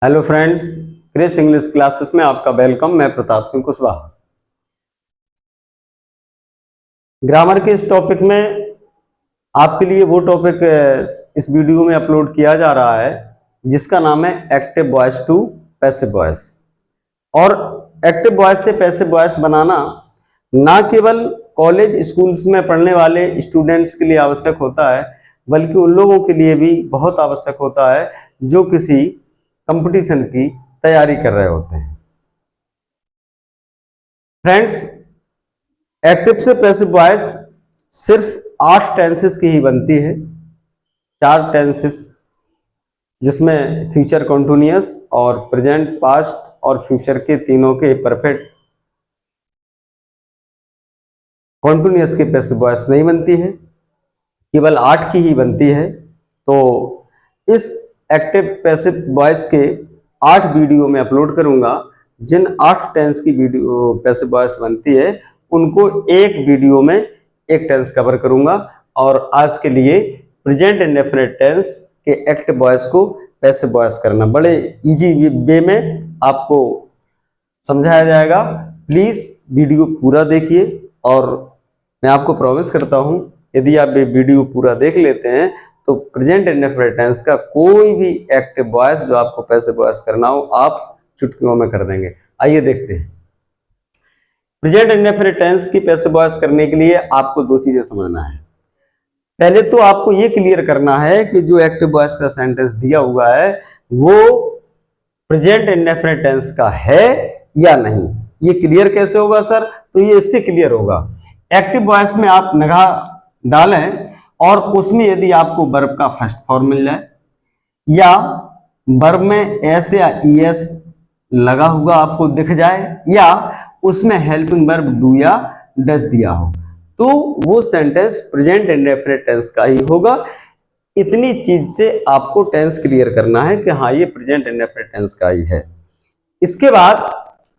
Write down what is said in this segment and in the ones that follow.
Hello friends, Chris English classes में आपका welcome. मैं प्रताप सिंह कुशवाहा। ग्रामर के इस टॉपिक में आपके लिए वो टॉपिक इस वीडियो में अपलोड किया जा रहा है जिसका नाम है active voice to passive voice. और एक्टिव वॉइस से पैसिव वॉइस बनाना ना केवल कॉलेज स्कूल्स में पढ़ने वाले स्टूडेंट्स के लिए आवश्यक होता है, बल्कि उन लोगों के लिए भी बहुत आवश्यक होता है जो किसी कंपटीशन की तैयारी कर रहे होते हैं। फ्रेंड्स, एक्टिव से पैसिव वॉइस सिर्फ 8 टेंसेस की ही बनती है। 4 टेंसेस जिसमें फ्यूचर कंटिन्यूअस और प्रेजेंट, पास्ट और फ्यूचर के तीनों के परफेक्ट कंटिन्यूअस की पैसिव वॉइस नहीं बनती है, केवल 8 की ही बनती है। तो इस एक्टिव पैसिव वॉइस के 8 वीडियो में अपलोड करूंगा। जिन 8 टेंस की वीडियो पैसिव वॉइस बनती है उनको एक वीडियो में एक टेंस कवर करूंगा, और आज के लिए प्रेजेंट इंडेफिनिट टेंस के एक्टिव वॉइस को पैसिव वॉइस करना बड़े इजी वे में आपको समझाया जाएगा। प्लीज वीडियो पूरा देखिए, और मैं आपको प्रॉमिस करता हूं यदि आप ये वीडियो पूरा देख लेते हैं तो प्रेजेंट इंडेफिनिट टेंस का कोई भी एक्टिव वॉइस जो आपको पैसिव वॉइस करना हो आप चुटकियों में कर देंगे। आइए देखते हैं। प्रेजेंट इंडेफिनिट टेंस की पैसिव वॉइस करने के लिए आपको 2 चीजें समझना है। पहले तो आपको ये क्लियर करना है कि जो एक्टिव वॉइस का सेंटेंस दिया हुआ है वो प्रेजेंट इंडेफिनिट टेंस का है या नहीं। ये क्लियर कैसे होगा सर? तो ये इससे क्लियर होगा, एक्टिव वॉइस में आप निगाह डालें और उसमें यदि आपको वर्ब का फर्स्ट फॉर्म मिल जाए, या वर्ब में एस या ईएस लगा हुआ आपको दिख जाए, या उसमें हेल्पिंग वर्ब डू या डज दिया हो, तो वो सेंटेंस प्रेजेंट इंडेफिनिट टेंस का ही होगा। इतनी चीज से आपको टेंस क्लियर करना है कि हाँ ये प्रेजेंट इंडेफिनिट टेंस का ही है। इसके बाद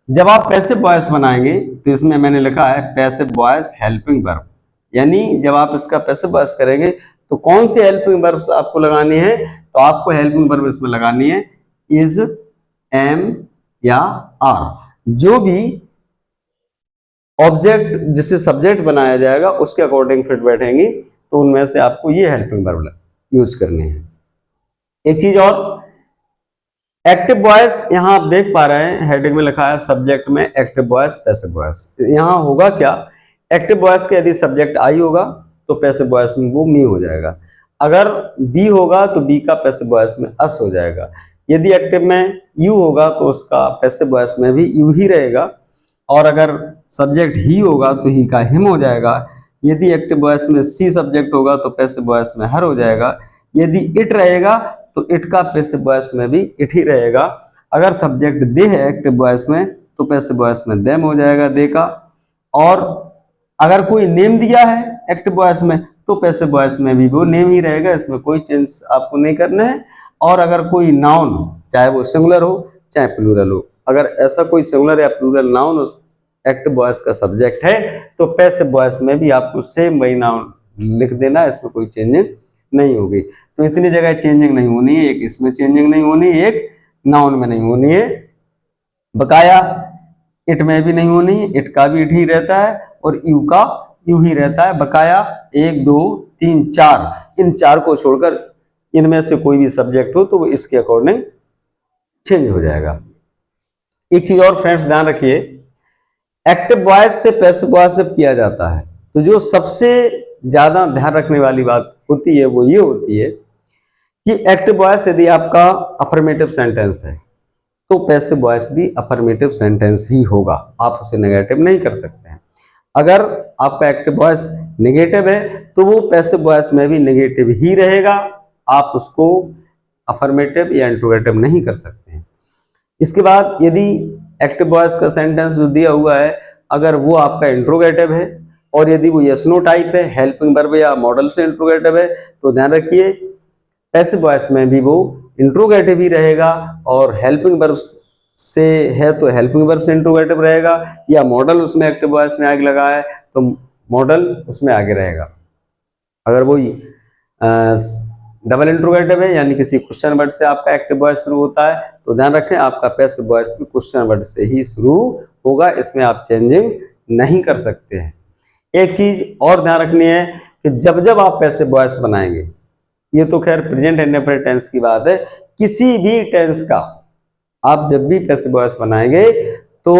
जब आप पैसिव वॉइस बनाएंगे तो इसमें मैंने लिखा है पैसिव वॉइस हेल्पिंग वर्ब, यानी जब आप इसका पैसिव वॉइस करेंगे तो कौन सी हेल्पिंग वर्ब्स आपको लगानी है? तो आपको हेल्पिंग वर्ब इसमें लगानी है इज, एम या आर। जो भी ऑब्जेक्ट जिसे सब्जेक्ट बनाया जाएगा उसके अकॉर्डिंग फिट बैठेंगी, तो उनमें से आपको ये हेल्पिंग वर्ब यूज करनी है। एक चीज और, एक्टिव वॉइस यहां आप देख पा रहे हैं हेडिंग में लिखा है सब्जेक्ट में एक्टिव वॉइस पैसिव वॉइस। यहां होगा क्या, एक्टिव वॉइस के यदि सब्जेक्ट आई होगा तो पैसिव वॉइस में वो मी हो जाएगा, अगर बी होगा तो बी का पैसिव वॉइस में अस हो जाएगा, यदि एक्टिव में यू होगा तो उसका पैसिव वॉइस में भी यू ही रहेगा, और अगर सब्जेक्ट ही होगा तो ही का हिम हो जाएगा, यदि एक्टिव वॉइस में सी सब्जेक्ट होगा तो पैसिव वॉइस में हर हो जाएगा, यदि इट रहेगा तो इट का पैसिव वॉइस में भी इट ही रहेगा, अगर सब्जेक्ट दे है एक्टिव वॉइस में तो पैसिव वॉइस में देम हो जाएगा, दे का, और अगर कोई नेम दिया है एक्टिव वॉइस में तो पैसिव वॉइस में भी वो नेम ही रहेगा, इसमें कोई चेंज आपको नहीं करना है। और अगर कोई नाउन, चाहे वो सिंगुलर हो चाहे प्लूरल हो, अगर ऐसा कोई सिंगुलर या प्लूरल नाउन एक्टिव वॉइस का सब्जेक्ट है तो पैसिव वॉइस में भी आपको सेम वही नाउन लिख देना, इसमें कोई चेंजिंग नहीं होगी। तो इतनी जगह चेंजिंग नहीं होनी है, एक इसमें चेंजिंग नहीं होनी, एक नाउन में नहीं होनी है, बकाया इट में भी नहीं होनी, इट का भी इट ही रहता है और यू का यू ही रहता है, बकाया 1 2 3 4 इन 4 को छोड़कर इनमें से कोई भी सब्जेक्ट हो तो वो इसके अकॉर्डिंग चेंज हो जाएगा। एक चीज और फ्रेंड्स ध्यान रखिए, एक्टिव वॉइस से पैसिव वॉइस जब किया जाता है तो जो सबसे ज्यादा ध्यान रखने वाली बात होती है वो ये होती है कि एक्टिव वॉइस यदि आपका अफर्मेटिव सेंटेंस है तो पैसिव वॉइस भी अफर्मेटिव सेंटेंस ही होगा, आप उसे नेगेटिव नहीं कर सकते हैं। अगर आपका एक्टिव वॉइस नेगेटिव है तो वो पैसिव वॉइस में भी नेगेटिव ही रहेगा, आप उसको अफर्मेटिव या इंट्रोगेटिव नहीं कर सकते हैं। इसके बाद यदि एक्टिव वॉइस का सेंटेंस जो दिया हुआ है अगर वो आपका इंट्रोगेटिव है और यदि वो यस नो टाइप है, हेल्पिंग वर्ब या मॉडल से इंट्रोगेटिव है, तो ध्यान रखिए पैसिव वॉइस में भी वो इंट्रोगेटिव ही रहेगा, और हेल्पिंग वर्ब से है तो हेल्पिंग वर्ब से इंट्रोगेटिव रहेगा, या मॉडल उसमें एक्टिव वॉइस में आगे लगा है तो मॉडल उसमें आगे रहेगा। अगर वो डबल इंट्रोगेटिव है, यानी किसी क्वेश्चन वर्ड से आपका एक्टिव वॉइस शुरू होता है, तो ध्यान रखें आपका पैसिव वॉइस भी क्वेश्चन वर्ड से ही शुरू होगा, इसमें आप चेंजिंग नहीं कर सकते हैं। एक चीज और ध्यान रखनी है कि जब जब आप पैसिव वॉइस बनाएंगे, ये तो खैर प्रेजेंट इंडेफिनिट टेंस की बात है, किसी भी टेंस का आप जब भी पैसिव वॉइस बनाएंगे तो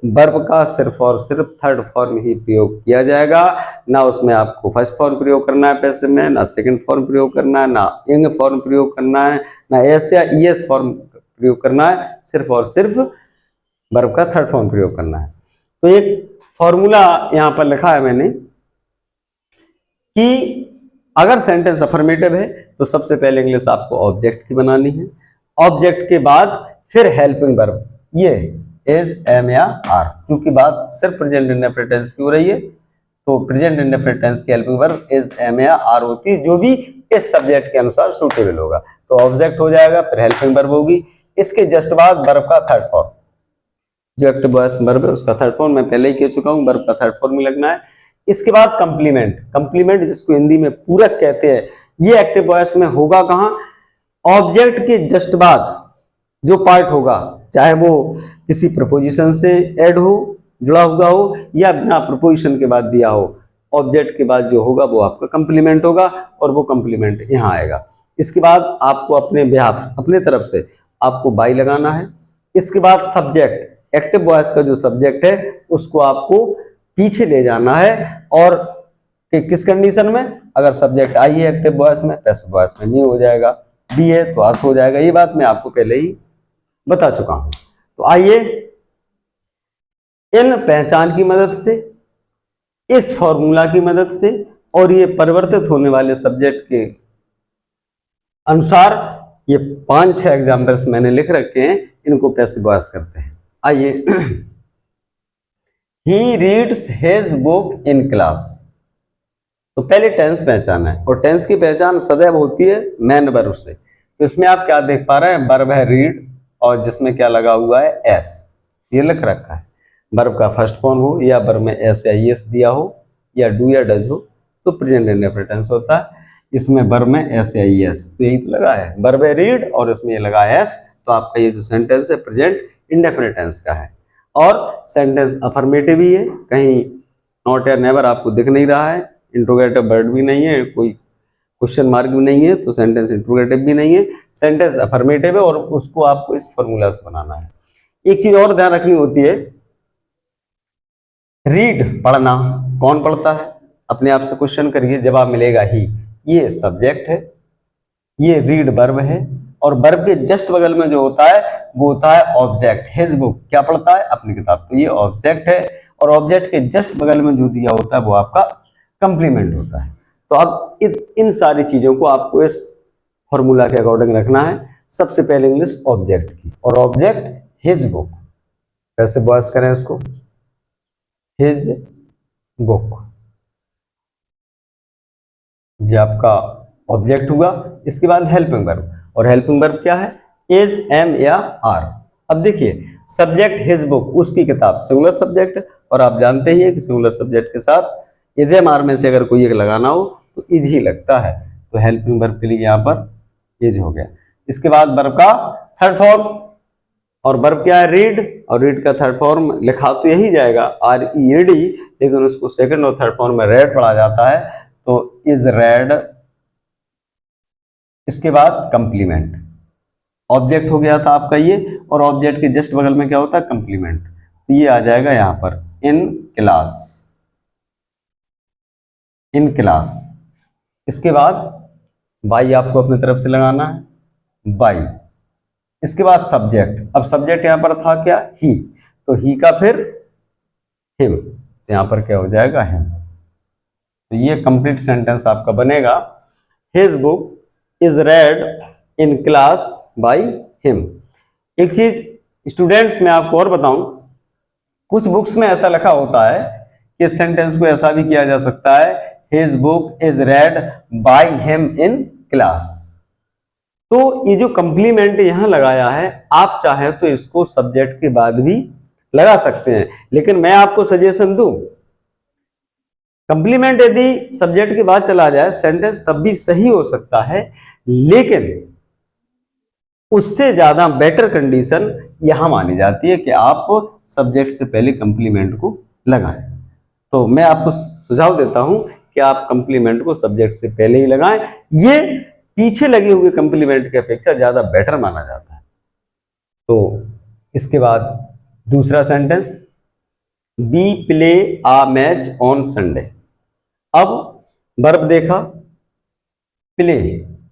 वर्ब का सिर्फ और सिर्फ थर्ड फॉर्म ही प्रयोग किया जाएगा, ना उसमें आपको फर्स्ट फॉर्म प्रयोग करना है पैसिव में, ना सेकंड फॉर्म प्रयोग करना है, ना इंग फॉर्म प्रयोग करना है, ना एस या ईएस फॉर्म प्रयोग करना है, सिर्फ और सिर्फ वर्ब का थर्ड फॉर्म प्रयोग करना है। तो एक फॉर्मूला यहां पर लिखा है मैंने कि अगर सेंटेंस अफर्मेटिव है तो सबसे पहले इंग्लिश आपको ऑब्जेक्ट की बनानी है, ऑब्जेक्ट के बाद फिर हेल्पिंग वर्ब, ये इज, एम या आर, क्योंकि बात सिर्फ प्रेजेंट इंडेफिनिट टेंस की हो रही है, तो प्रेजेंट इंडेफिनिट टेंस की हेल्पिंग वर्ब इज, एम या आर होती है, जो भी इस सब्जेक्ट के अनुसार सूटेबल होगा। तो ऑब्जेक्ट हो जाएगा, फिर हेल्पिंग वर्ब होगी, इसके जस्ट बाद वर्ब का थर्ड फॉर्म, जो एक्टिव वॉइस वर्ब है उसका थर्ड फॉर्म मैं पहले ही कह चुका हूं, वर्ब का थर्ड फॉर्म ही लगना है। इसके बाद कंप्लीमेंट, कंप्लीमेंट जिसको हिंदी में पूरक कहते हैं, ये एक्टिव वॉइस में होगा कहां, ऑब्जेक्ट के जस्ट बाद जो पार्ट होगा, चाहे वो किसी प्रपोजिशन से ऐड हो, जुड़ा हुआ हो, या बिना प्रपोजिशन के बाद दिया हो, ऑब्जेक्ट के बाद जो होगा वो आपका कंप्लीमेंट होगा, और वो कंप्लीमेंट यहां आएगा। इसके बाद आपको अपने बिहाफ, अपने तरफ से आपको बाई लगाना है। इसके बाद सब्जेक्ट, एक्टिव वॉइस का जो सब्जेक्ट है उसको आपको पीछे ले जाना है, और किस कंडीशन में, अगर सब्जेक्ट आई है एक्टिव वॉइस में, पैसिव वॉइस में नहीं हो जाएगा, बी है तो अस हो जाएगा, ये बात मैं आपको पहले ही बता चुका हूं। तो आइए इन पहचान की मदद से, इस फॉर्मूला की मदद से, और ये परिवर्तित होने वाले सब्जेक्ट के अनुसार ये 5-6 एग्जाम्पल्स मैंने लिख रखे हैं, इनको पैसिव वॉइस करते हैं। आइए, he reads his book in class, तो पहले टेंस पहचाना है, और टेंस की पहचान सदैव होती है मेन वर्ब से। तो इसमें आप क्या देख पा रहे हैं, वर्ब है रीड, और जिसमें क्या लगा हुआ है, एस, ये लिख रखा है। वर्ब का फर्स्ट फॉर्म हो, या वर्ब में एस या एस दिया हो, या डू या डज हो, तो प्रेजेंट इंडेफिनिट टेंस होता है। इसमें वर्ब में एस या एस, तो यही तो लगा है, वर्ब है रीड और इसमें ये लगा है एस, तो आपका ये जो सेंटेंस है प्रेजेंट इंडेफिनिट टेंस का है, और सेंटेंस अफर्मेटिव ही है, कहीं नॉट या नेवर आपको दिख नहीं रहा है, इंट्रोगेटिव वर्ड भी नहीं है, कोई क्वेश्चन मार्क भी नहीं है, तो सेंटेंस इंट्रोगेटिव भी नहीं है, सेंटेंस अफर्मेटिव है, और उसको आपको इस फॉर्मूला से बनाना है। एक चीज और ध्यान रखनी होती है, रीड पढ़ना, कौन पढ़ता है, अपने आप से क्वेश्चन करिए, जवाब मिलेगा ही, ये सब्जेक्ट है, ये रीड वर्ब है, और वर्ब के जस्ट बगल में जो होता है वो होता है ऑब्जेक्ट, हिज बुक, क्या पढ़ता है, अपनी किताब, तो ये ऑब्जेक्ट है, और ऑब्जेक्ट के जस्ट बगल में जो दिया होता है वो आपका कंप्लीमेंट होता है। तो अब इन सारी चीजों को आपको इस फॉर्मूला के अकॉर्डिंग रखना है। सबसे पहले इंग्लिश ऑब्जेक्ट की, और ऑब्जेक्ट हिज बुक, कैसे वॉइस करें इसको, हिज बुक, ये आपका ऑब्जेक्ट हुआ। इसके बाद हेल्पिंग वर्ब, और हेल्पिंग वर्ब क्या है, इज, एम या आर। अब देखिए, सब्जेक्ट हिज बुक, उसकी किताब, सिंगुलर सब्जेक्ट, और आप जानते ही हैं कि सिंगुलर सब्जेक्ट के साथ इज, एम, आर में से अगर कोई एक लगाना हो तो इज ही लगता है, तो हेल्पिंग वर्ब के लिए यहाँ पर इज हो गया। इसके बाद वर्ब का थर्ड फॉर्म, और वर्ब क्या है, रीड, और रीड का थर्ड फॉर्म लिखा तो यही जाएगा READ, लेकिन उसको सेकंड और थर्ड फॉर्म में रेड पढ़ा जाता है, तो इज रेड। इसके बाद कंप्लीमेंट, ऑब्जेक्ट हो गया था आपका ये, और ऑब्जेक्ट के जस्ट बगल में क्या होता है, कंप्लीमेंट, तो ये आ जाएगा यहां पर इन क्लास, इन क्लास। इसके बाद बाई आपको अपनी तरफ से लगाना है, बाई। इसके बाद सब्जेक्ट, अब सब्जेक्ट यहां पर था क्या, ही, तो ही का फिर हिम, तो यहां पर क्या हो जाएगा, हिम। तो ये कंप्लीट सेंटेंस आपका बनेगा, his book is red in class by him. एक चीज स्टूडेंट्स मैं आपको और बताऊं, कुछ बुक्स में ऐसा लिखा होता है कि इस सेंटेंस को ऐसा भी किया जा सकता है, his book is red by him in class. तो ये जो कंप्लीमेंट यहां लगाया है, आप चाहे तो इसको सब्जेक्ट के बाद भी लगा सकते हैं, लेकिन मैं आपको सजेशन दूं, कंप्लीमेंट यदि सब्जेक्ट के बाद चला जाए सेंटेंस तब भी सही हो सकता है, लेकिन उससे ज्यादा बेटर कंडीशन यहां मानी जाती है कि आप सब्जेक्ट से पहले कंप्लीमेंट को लगाएं। तो मैं आपको सुझाव देता हूं कि आप कंप्लीमेंट को सब्जेक्ट से पहले ही लगाएं। ये पीछे लगे हुए कंप्लीमेंट की अपेक्षा ज्यादा बेटर माना जाता है। तो इसके बाद दूसरा sentence, B play a match on Sunday. अब वर्ब देखा, प्ले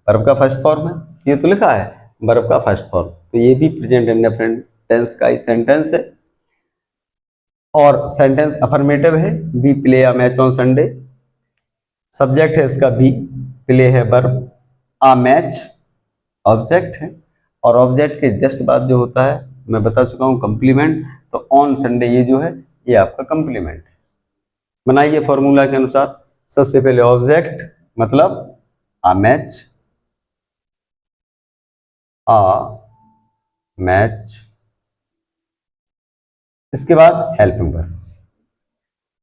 वर्ब का फर्स्ट फॉर्म है, ये तो लिखा है वर्ब का फर्स्ट फॉर्म, तो ये भी प्रेजेंट इंडेफिनिट टेंस का ही सेंटेंस है और सेंटेंस अफर्मेटिव है। B play a match on Sunday, subject है इसका बी, प्ले है वर्ब, आ मैच ऑब्जेक्ट है और ऑब्जेक्ट के जस्ट बाद जो होता है मैं बता चुका हूं कंप्लीमेंट, तो ऑन संडे ये जो है ये आपका कंप्लीमेंट है। बनाइए फॉर्मूला के अनुसार, सबसे पहले ऑब्जेक्ट मतलब आ मैच, आ मैच, इसके बाद हेल्पिंग वर्ब।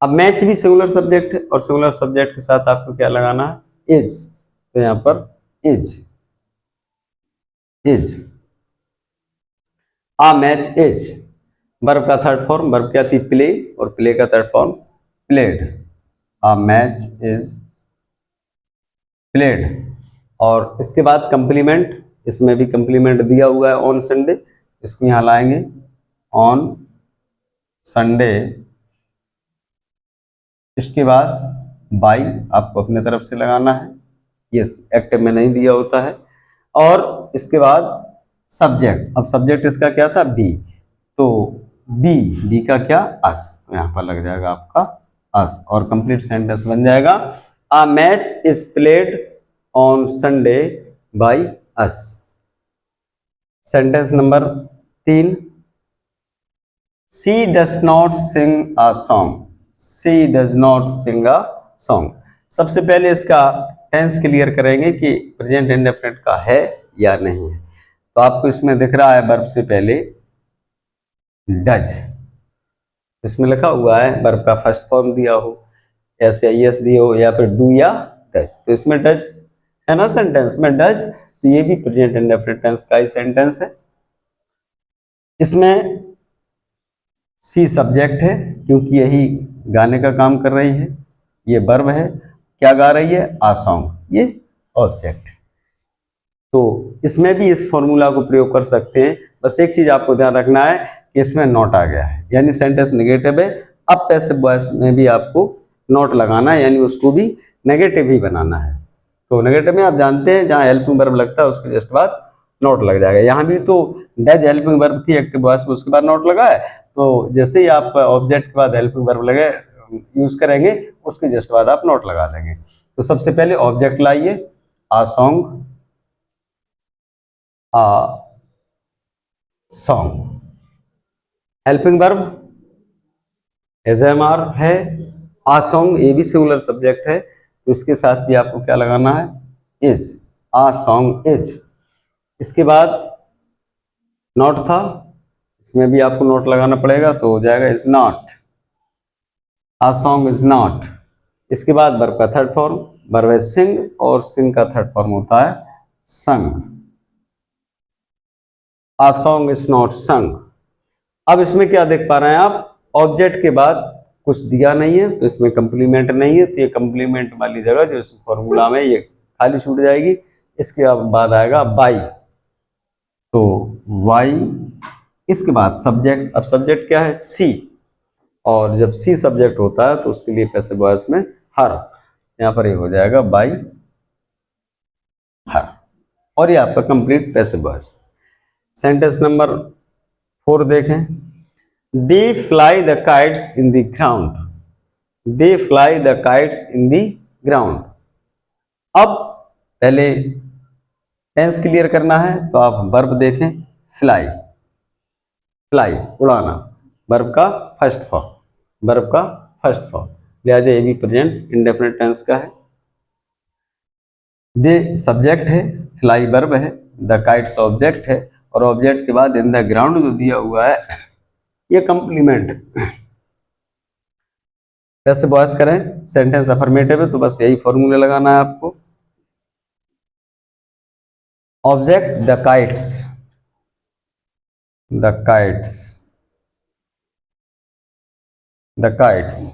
अब मैच भी सिंगुलर सब्जेक्ट है और सिंगुलर सब्जेक्ट के साथ आपको क्या लगाना है, इज, तो यहां पर is, is, a match is. Verb का थर्ड फॉर्म, वर्ब क्या थी प्ले, और प्ले का third form played, a match is played. और इसके बाद कंप्लीमेंट, इसमें भी कंप्लीमेंट दिया हुआ है ऑन संडे, इसको यहां लाएंगे ऑन संडे, इसके बाद बाई आपको अपने तरफ से लगाना है, ये एक्टिव में नहीं दिया होता है, और इसके बाद सब्जेक्ट, अब सब्जेक्ट इसका क्या था बी, तो बी, बी का क्या अस, तो यहां पर लग जाएगा आपका अस और कंप्लीट सेंटेंस बन जाएगा a match is played on Sunday by us. Sentence number 3, she does not sing a song, she does not sing a song. सबसे पहले इसका टेंस क्लियर करेंगे कि प्रेजेंट इंडेफिनिट का है या नहीं है। तो आपको इसमें दिख रहा है वर्ब से पहले डज, इसमें लिखा हुआ है वर्ब का फर्स्ट फॉर्म दिया हो, ऐसे आई दिया हो या फिर डू या डज, तो इसमें डज है ना सेंटेंस में डज, तो ये भी प्रेजेंट इंडेफिनिट टेंस का ही सेंटेंस है। इसमें सी सब्जेक्ट है क्योंकि यही गाने का काम कर रही है, ये वर्ब है, क्या गा रही है आ सॉन्ग, ये ऑब्जेक्ट है। तो इसमें भी इस फॉर्मूला को प्रयोग कर सकते हैं, बस एक चीज आपको ध्यान रखना है कि इसमें नॉट आ गया है, यानी सेंटेंस नेगेटिव है। अब पैसिव वॉइस में भी आपको नॉट लगाना है, यानी उसको भी नेगेटिव ही बनाना है। तो नेगेटिव में आप जानते हैं जहां हेल्पिंग वर्ब लगता है उसके जस्ट बाद नॉट लग जाएगा। यहाँ भी तो डज हेल्पिंग वर्ब थी एक्टिव वॉइस में, उसके बाद नॉट लगा है, तो जैसे ही आप ऑब्जेक्ट के बाद हेल्पिंग वर्ब लगे यूज करेंगे उसके जस्ट बाद आप नॉट लगा देंगे। तो सबसे पहले ऑब्जेक्ट लाइए, a song, a song, helping verb एजएमआर है, आ सॉन्ग ये भी सिंगुलर सब्जेक्ट है, तो इसके साथ भी आपको क्या लगाना है इज, आ सॉन्ग इज। इसके बाद नॉट था, इसमें भी आपको नोट लगाना पड़ेगा, तो हो जाएगा is not, uh song is not. इसके बाद वर्ब का थर्ड फॉर्म, वर्ब है सिंग और सिंग का थर्ड फॉर्म होता है संग, आ सॉन्ग इज नॉट संग। अब इसमें क्या देख पा रहे हैं आप, ऑब्जेक्ट के बाद कुछ दिया नहीं है तो इसमें कंप्लीमेंट नहीं है, तो ये कंप्लीमेंट वाली जगह जो इस फॉर्मूला में ये खाली छूट जाएगी। इसके बाद आएगा बाई, तो वाई, इसके बाद सब्जेक्ट, अब सब्जेक्ट क्या है सी, और जब सी सब्जेक्ट होता है तो उसके लिए पैसिव वॉइस में हर, यहां पर ये हो जाएगा बाई हर, और ये आपका complete passive voice. Sentence number 4 देखें, they fly the kites in the ground, they fly the kites in the ground. अब पहले टेंस क्लियर करना है तो आप वर्ब देखें, फ्लाई, फ्लाई उड़ाना, वर्ब का फर्स्ट फॉर्म, वर्ब का फर्स्ट फॉर्म, लिहाजा ये भी प्रेजेंट इंडेफिनिट टेंस का है। दे सब्जेक्ट है, फ्लाई वर्ब है, द काइट्स ऑब्जेक्ट है, और ऑब्जेक्ट के बाद इन द ग्राउंड जो दिया हुआ है ये कंप्लीमेंट। कैसे बॉयस करें, सेंटेंस अफर्मेटिव है तो बस यही फॉर्मूला लगाना है आपको, object the kites, the kites, the kites.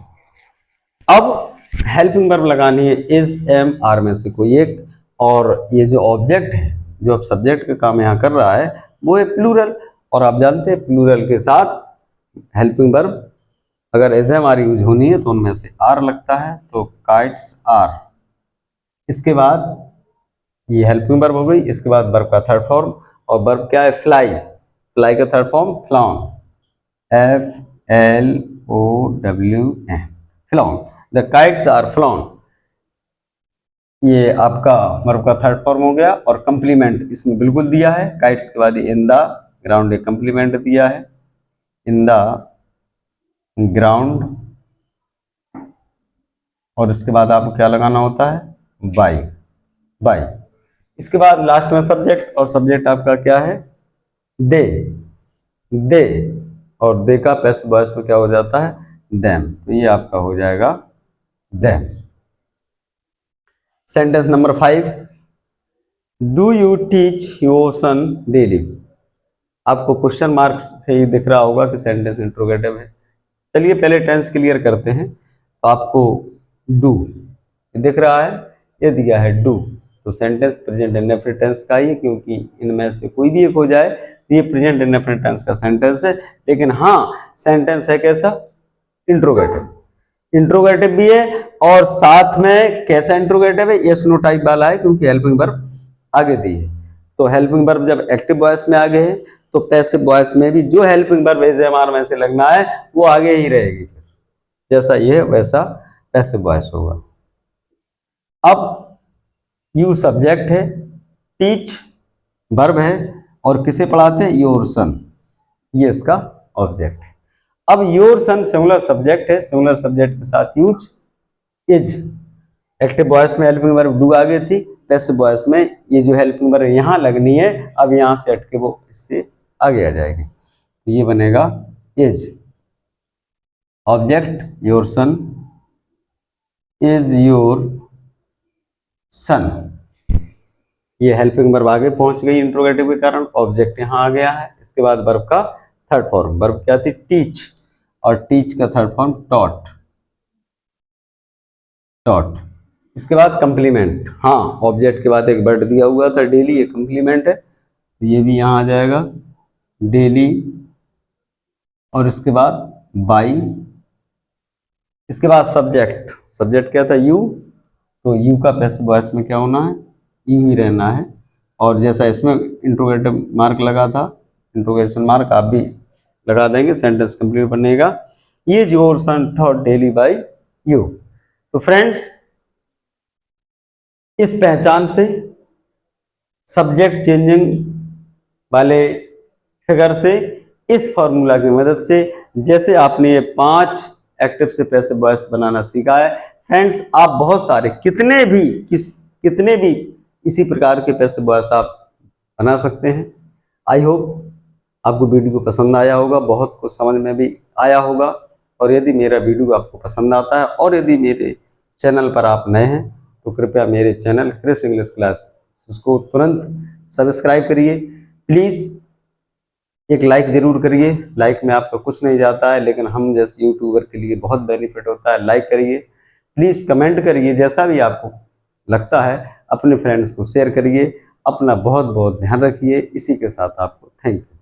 अब हेल्पिंग वर्ब लगानी है इज, एम, आर में से कोई एक, और ये जो ऑब्जेक्ट है, जो अब सब्जेक्ट का काम यहाँ कर रहा है, वो है प्लूरल। और आप जानते हैं प्लूरल के साथ हेल्पिंग वर्ब अगर एज, एम, आर यूज होनी है तो उनमें से आर लगता है, तो काइट्स आर। इसके बाद ये हेल्पिंग वर्ब हो गई। इसके बाद वर्ब का थर्ड फॉर्म, और वर्ब क्या है? फ्लाई। फ्लाई का third form flown, FLOWN, flown. The kites are flown. ये आपका वर्ब का थर्ड फॉर्म हो गया। और कंप्लीमेंट इसमें बिल्कुल दिया है, काइट्स के बाद इन द ग्राउंड एक कंप्लीमेंट दिया है, इन द ग्राउंड। और इसके बाद आपको क्या लगाना होता है? By, by. इसके बाद लास्ट में सब्जेक्ट, और सब्जेक्ट आपका क्या है? दे, दे। और दे का पैसिव वॉइस में क्या हो जाता है? देम। तो ये आपका हो जाएगा them. Sentence number 5, do you teach your son daily. आपको क्वेश्चन मार्क्स से ही दिख रहा होगा कि सेंटेंस इंट्रोगेटिव है। चलिए पहले टेंस क्लियर करते हैं। तो आपको डू दिख रहा है, ये दिया है डू, तो सेंटेंस प्रेजेंट इंडेफिनिट टेंस का ही है, क्योंकि इनमें से कोई भी एक हो जाए तो ये प्रेजेंट इंडेफिनिट टेंस का सेंटेंस है। लेकिन हाँ, सेंटेंस है कैसा? इंट्रोगेटिव। इंट्रोगेटिव भी है, और साथ में कैसा इंट्रोगेटिव है? यस नो टाइप वाला है, क्योंकि हेल्पिंग वर्ब आगे दी है। तो हेल्पिंग वर्ब जब एक्टिव वॉइस में आगे है, तो पैसिव वॉइस में भी जो helping verb is, am, are में से लगना है वो आगे ही रहेगी। जैसा ये है वैसा पैसिव वॉइस होगा। अब यू सब्जेक्ट है, टीच वर्ब है, और किसे पढ़ाते हैं? योर सन, ये इसका ऑब्जेक्ट है। अब योर सन सिंगुलर सब्जेक्ट है, सिंगुलर सब्जेक्ट के साथ यूज इज। एक्टिव वॉइस में हेल्पिंग वर्ब डू आगे थी, पैसिव वॉइस में ये जो हेल्पिंग वर्ब यहां लगनी है, अब यहां से हट के वो इससे आगे आ जाएगी, तो ये बनेगा is. Object your son, is your son. ये हेल्पिंग वर्ब आगे पहुंच गई इंट्रोगेटिव के कारण, ऑब्जेक्ट यहां आ गया है। इसके बाद वर्ब का थर्ड फॉर्म, वर्ब क्या थी? टीच, और टीच का थर्ड फॉर्म टॉट, टॉट। इसके बाद कंप्लीमेंट, हाँ ऑब्जेक्ट के बाद एक वर्ड दिया हुआ था डेली, ये कंप्लीमेंट है, तो ये भी यहां आ जाएगा डेली। और इसके बाद बाई। इसके बाद सब्जेक्ट, सब्जेक्ट क्या था? यू, तो यू का पैसिव वॉइस में क्या होना है? यू ही रहना है। और जैसा इसमें इंट्रोगेटिव मार्क लगा था, इंट्रोगेशन मार्क आप भी लगा देंगे, सेंटेंस कंप्लीट बनेगा। ये your son taught daily by you. तो फ्रेंड्स, इस पहचान से सब्जेक्ट चेंजिंग वाले फिगर से, इस फॉर्मूला की मदद से, जैसे आपने ये 5 एक्टिव से पैसिव वॉइस बनाना सीखा है फ्रेंड्स, आप बहुत सारे कितने भी इसी प्रकार के पैसिव वॉइस आप बना सकते हैं। आई होप आपको वीडियो पसंद आया होगा, बहुत कुछ समझ में भी आया होगा। और यदि मेरा वीडियो आपको पसंद आता है, और यदि मेरे चैनल पर आप नए हैं, तो कृपया मेरे चैनल क्रिस इंग्लिश क्लास उसको तुरंत सब्सक्राइब करिए। प्लीज़ एक लाइक जरूर करिए, लाइक में आपका कुछ नहीं जाता है, लेकिन हम जैसे यूट्यूबर के लिए बहुत बेनिफिट होता है। लाइक करिए, प्लीज़ कमेंट करिए, जैसा भी आपको लगता है अपने फ्रेंड्स को शेयर करिए। अपना बहुत बहुत ध्यान रखिए। इसी के साथ आपको थैंक यू।